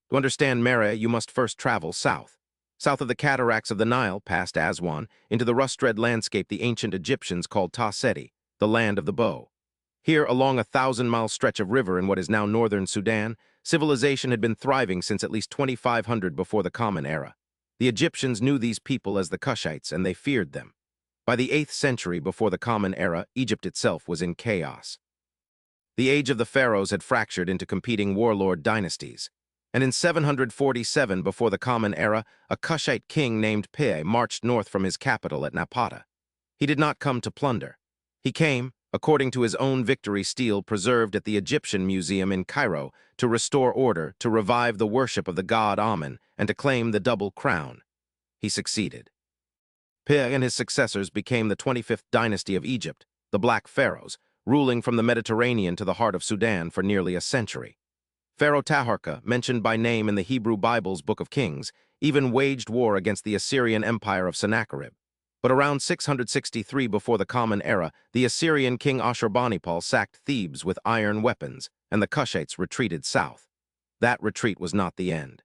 To understand Meroitic, you must first travel south. South of the cataracts of the Nile, past Aswan, into the rust-red landscape the ancient Egyptians called Ta Seti, the land of the bow. Here, along a 1,000-mile stretch of river in what is now northern Sudan, civilization had been thriving since at least 2500 before the Common Era. The Egyptians knew these people as the Kushites, and they feared them. By the 8th century before the Common Era, Egypt itself was in chaos. The age of the pharaohs had fractured into competing warlord dynasties. And in 747 before the Common Era, a Kushite king named Pe marched north from his capital at Napata. He did not come to plunder. He came, according to his own victory stele preserved at the Egyptian Museum in Cairo, to restore order, to revive the worship of the god Amun, and to claim the double crown. He succeeded. Pe and his successors became the 25th dynasty of Egypt, the Black Pharaohs, ruling from the Mediterranean to the heart of Sudan for nearly a century. Pharaoh Taharka, mentioned by name in the Hebrew Bible's Book of Kings, even waged war against the Assyrian Empire of Sennacherib. But around 663 before the Common Era, the Assyrian king Ashurbanipal sacked Thebes with iron weapons, and the Kushites retreated south. That retreat was not the end.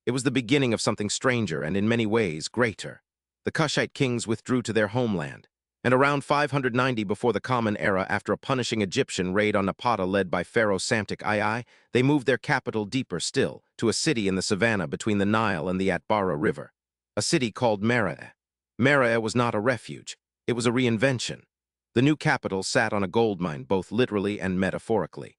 It was the beginning of something stranger and in many ways greater. The Kushite kings withdrew to their homeland, and around 590 before the Common Era, after a punishing Egyptian raid on Napata led by Pharaoh Psamtik II, they moved their capital deeper still, to a city in the savannah between the Nile and the Atbara River, a city called Meroitic. Meroitic was not a refuge, it was a reinvention. The new capital sat on a gold mine, both literally and metaphorically.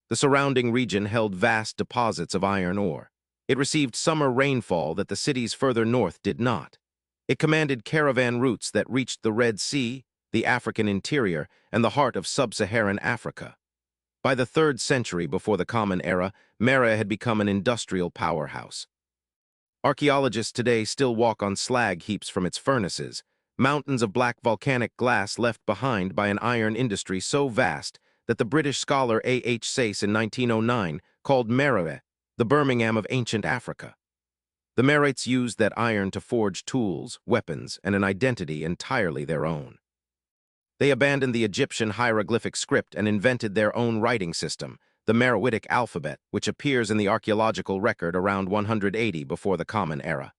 The surrounding region held vast deposits of iron ore. It received summer rainfall that the cities further north did not. It commanded caravan routes that reached the Red Sea, the African interior, and the heart of sub-Saharan Africa. By the 3rd century before the Common Era, Meroitic had become an industrial powerhouse. Archaeologists today still walk on slag heaps from its furnaces, mountains of black volcanic glass left behind by an iron industry so vast that the British scholar A. H. Sayce in 1909 called Meroitic the Birmingham of ancient Africa. The Meroites used that iron to forge tools, weapons, and an identity entirely their own. They abandoned the Egyptian hieroglyphic script and invented their own writing system, the Meroitic alphabet, which appears in the archaeological record around 180 before the Common Era.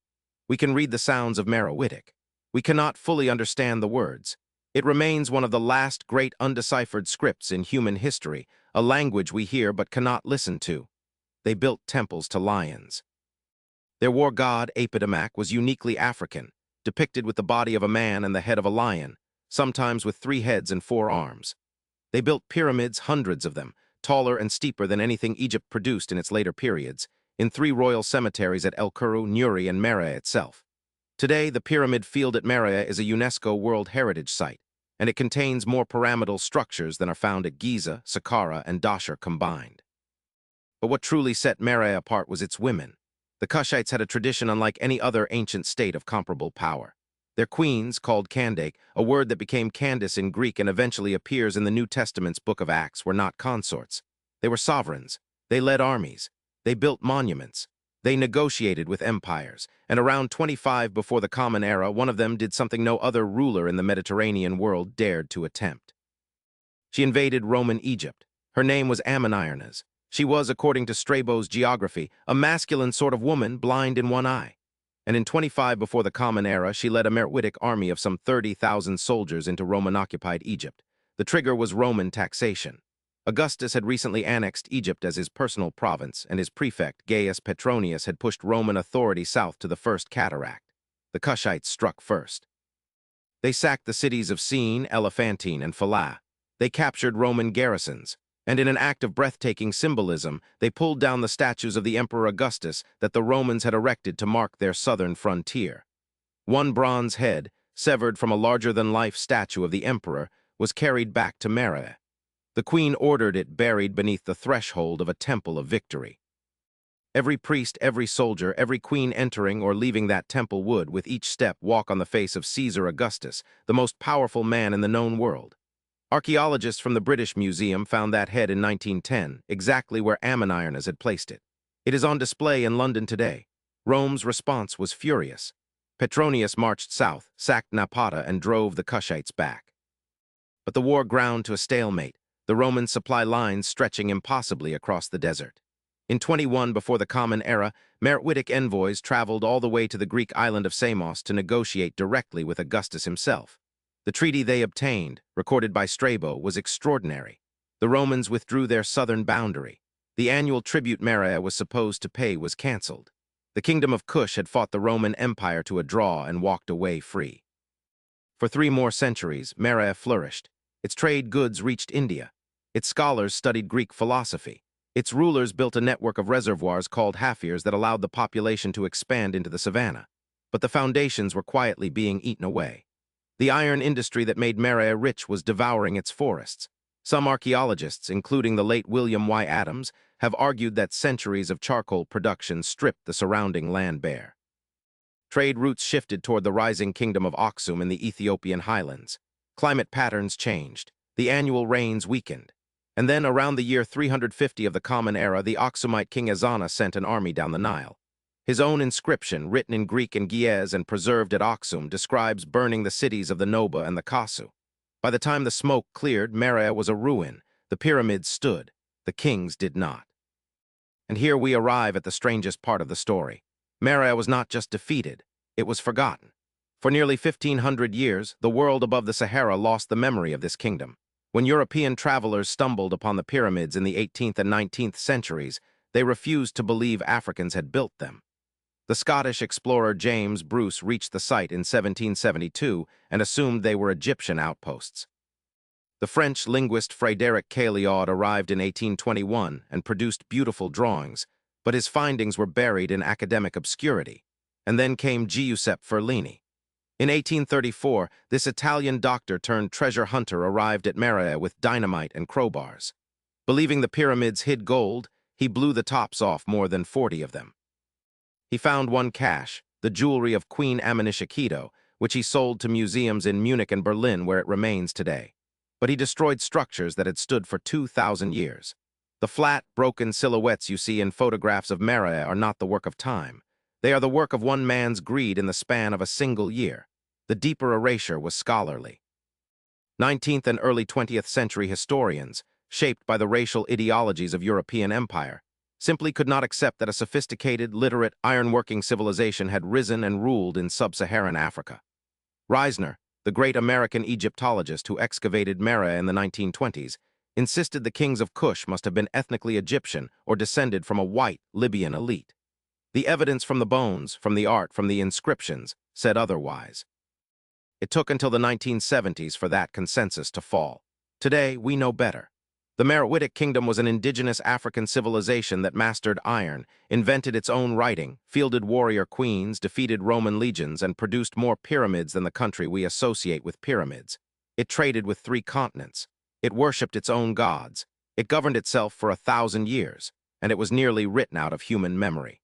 We can read the sounds of Meroitic. We cannot fully understand the words. It remains one of the last great undeciphered scripts in human history, a language we hear but cannot listen to. They built temples to lions. Their war god, Apidamak, was uniquely African, depicted with the body of a man and the head of a lion, sometimes with 3 heads and 4 arms. They built pyramids, hundreds of them, taller and steeper than anything Egypt produced in its later periods, in 3 royal cemeteries at El Kuru, Nuri, and Meroitic itself. Today, the pyramid field at Meroitic is a UNESCO World Heritage Site, and it contains more pyramidal structures than are found at Giza, Saqqara, and Dashur combined. But what truly set Meroitic apart was its women. The Kushites had a tradition unlike any other ancient state of comparable power. Their queens, called Kandake, a word that became Candace in Greek and eventually appears in the New Testament's Book of Acts, were not consorts. They were sovereigns. They led armies. They built monuments. They negotiated with empires. And around 25 before the Common Era, one of them did something no other ruler in the Mediterranean world dared to attempt. She invaded Roman Egypt. Her name was Ammoniernas. She was, according to Strabo's geography, a masculine sort of woman, blind in one eye. And in 25 before the Common Era, she led a Meroitic army of some 30,000 soldiers into Roman-occupied Egypt. The trigger was Roman taxation. Augustus had recently annexed Egypt as his personal province, and his prefect, Gaius Petronius, had pushed Roman authority south to the First Cataract. The Kushites struck first. They sacked the cities of Sin, Elephantine, and Falah. They captured Roman garrisons. And in an act of breathtaking symbolism, they pulled down the statues of the Emperor Augustus that the Romans had erected to mark their southern frontier. One bronze head, severed from a larger-than-life statue of the emperor, was carried back to Meroitic. The queen ordered it buried beneath the threshold of a temple of victory. Every priest, every soldier, every queen entering or leaving that temple would, with each step, walk on the face of Caesar Augustus, the most powerful man in the known world. Archaeologists from the British Museum found that head in 1910, exactly where Ammoniernas had placed it. It is on display in London today. Rome's response was furious. Petronius marched south, sacked Napata, and drove the Kushites back. But the war ground to a stalemate, the Roman supply lines stretching impossibly across the desert. In 21 before the Common Era, Meroitic envoys traveled all the way to the Greek island of Samos to negotiate directly with Augustus himself. The treaty they obtained, recorded by Strabo, was extraordinary. The Romans withdrew their southern boundary. The annual tribute Meroe was supposed to pay was cancelled. The kingdom of Kush had fought the Roman Empire to a draw and walked away free. For 3 more centuries, Meroe flourished. Its trade goods reached India. Its scholars studied Greek philosophy. Its rulers built a network of reservoirs called hafirs that allowed the population to expand into the savannah. But the foundations were quietly being eaten away. The iron industry that made Meroe rich was devouring its forests. Some archaeologists, including the late William Y. Adams, have argued that centuries of charcoal production stripped the surrounding land bare. Trade routes shifted toward the rising kingdom of Aksum in the Ethiopian highlands. Climate patterns changed. The annual rains weakened. And then, around the year 350 of the Common Era, the Aksumite king Ezana sent an army down the Nile. His own inscription, written in Greek and Ge'ez and preserved at Aksum, describes burning the cities of the Noba and the Kasu. By the time the smoke cleared, Meroe was a ruin. The pyramids stood. The kings did not. And here we arrive at the strangest part of the story. Meroe was not just defeated, it was forgotten. For nearly 1,500 years, the world above the Sahara lost the memory of this kingdom. When European travelers stumbled upon the pyramids in the 18th and 19th centuries, they refused to believe Africans had built them. The Scottish explorer James Bruce reached the site in 1772 and assumed they were Egyptian outposts. The French linguist Frédéric Cailliaud arrived in 1821 and produced beautiful drawings, but his findings were buried in academic obscurity. And then came Giuseppe Ferlini. In 1834, this Italian doctor-turned-treasure hunter arrived at Meroe with dynamite and crowbars. Believing the pyramids hid gold, he blew the tops off more than 40 of them. He found one cache, the jewelry of Queen Amenishikito, which he sold to museums in Munich and Berlin where it remains today. But he destroyed structures that had stood for 2,000 years. The flat, broken silhouettes you see in photographs of Meroe are not the work of time. They are the work of one man's greed in the span of a single year. The deeper erasure was scholarly. 19th and early 20th century historians, shaped by the racial ideologies of European empire, simply could not accept that a sophisticated, literate, ironworking civilization had risen and ruled in sub-Saharan Africa. Reisner, the great American Egyptologist who excavated Meroe in the 1920s, insisted the kings of Kush must have been ethnically Egyptian or descended from a white Libyan elite. The evidence from the bones, from the art, from the inscriptions, said otherwise. It took until the 1970s for that consensus to fall. Today, we know better. The Meroitic kingdom was an indigenous African civilization that mastered iron, invented its own writing, fielded warrior queens, defeated Roman legions, and produced more pyramids than the country we associate with pyramids. It traded with 3 continents. It worshipped its own gods. It governed itself for 1,000 years, and it was nearly written out of human memory.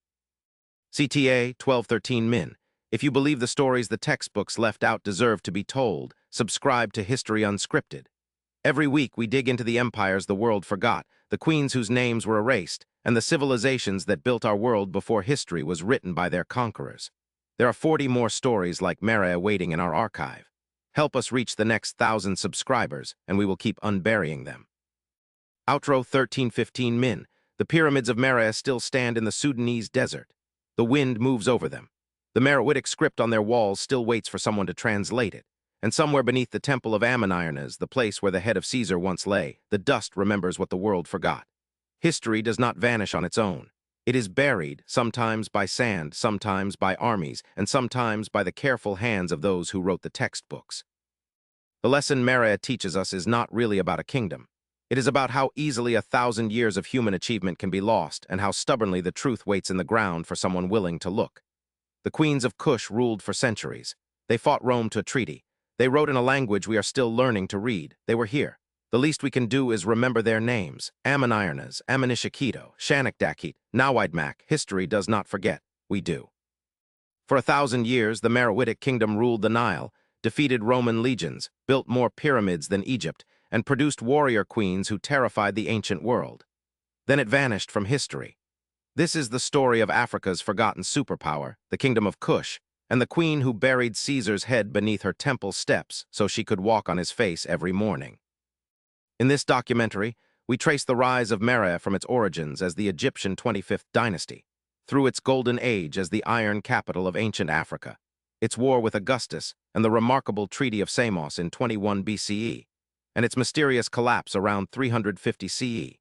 CTA 1213 Min. If you believe the stories the textbooks left out deserve to be told, subscribe to History Unscripted. Every week we dig into the empires the world forgot, the queens whose names were erased, and the civilizations that built our world before history was written by their conquerors. There are 40 more stories like Meroe waiting in our archive. Help us reach the next 1,000 subscribers, and we will keep unburying them. Outro 1315 Min. The pyramids of Meroe still stand in the Sudanese desert. The wind moves over them. The Meroitic script on their walls still waits for someone to translate it. And somewhere beneath the temple of Ammonirnas, the place where the head of Caesar once lay, the dust remembers what the world forgot. History does not vanish on its own. It is buried, sometimes by sand, sometimes by armies, and sometimes by the careful hands of those who wrote the textbooks. The lesson Meroe teaches us is not really about a kingdom. It is about how easily 1,000 years of human achievement can be lost and how stubbornly the truth waits in the ground for someone willing to look. The queens of Kush ruled for centuries. They fought Rome to a treaty. They wrote in a language we are still learning to read. They were here. The least we can do is remember their names. Ammonirnas, Amenishikito, Shanakdakit, Nawidmak. History does not forget. We do. For 1,000 years, the Meroitic kingdom ruled the Nile, defeated Roman legions, built more pyramids than Egypt, and produced warrior queens who terrified the ancient world. Then it vanished from history. This is the story of Africa's forgotten superpower, the kingdom of Kush, and the queen who buried Caesar's head beneath her temple steps so she could walk on his face every morning. In this documentary, We trace the rise of Meroitic from its origins as the Egyptian 25th dynasty, through its golden age as the iron capital of ancient Africa, its war with Augustus and the remarkable Treaty of Samos in 21 BCE, and its mysterious collapse around 350 CE.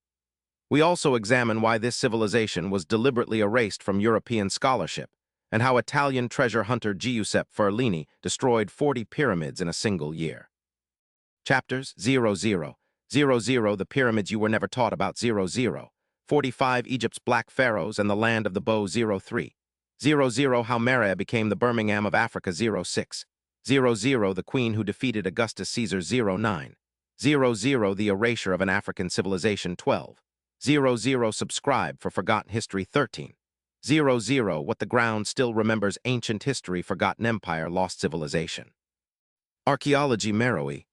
We also examine why this civilization was deliberately erased from European scholarship, and how Italian treasure hunter Giuseppe Ferlini destroyed 40 pyramids in a single year. Chapters 00, the pyramids you were never taught about 00, 45 Egypt's Black Pharaohs and the Land of the Bow 03, 00 how Meroitic became the Birmingham of Africa 06, 00 the Queen who defeated Augustus Caesar 09, 00 the erasure of an African civilization 12, 00 subscribe for Forgotten History 13, 00 what the ground still remembers ancient history forgotten empire lost civilization. Archaeology Meroitic,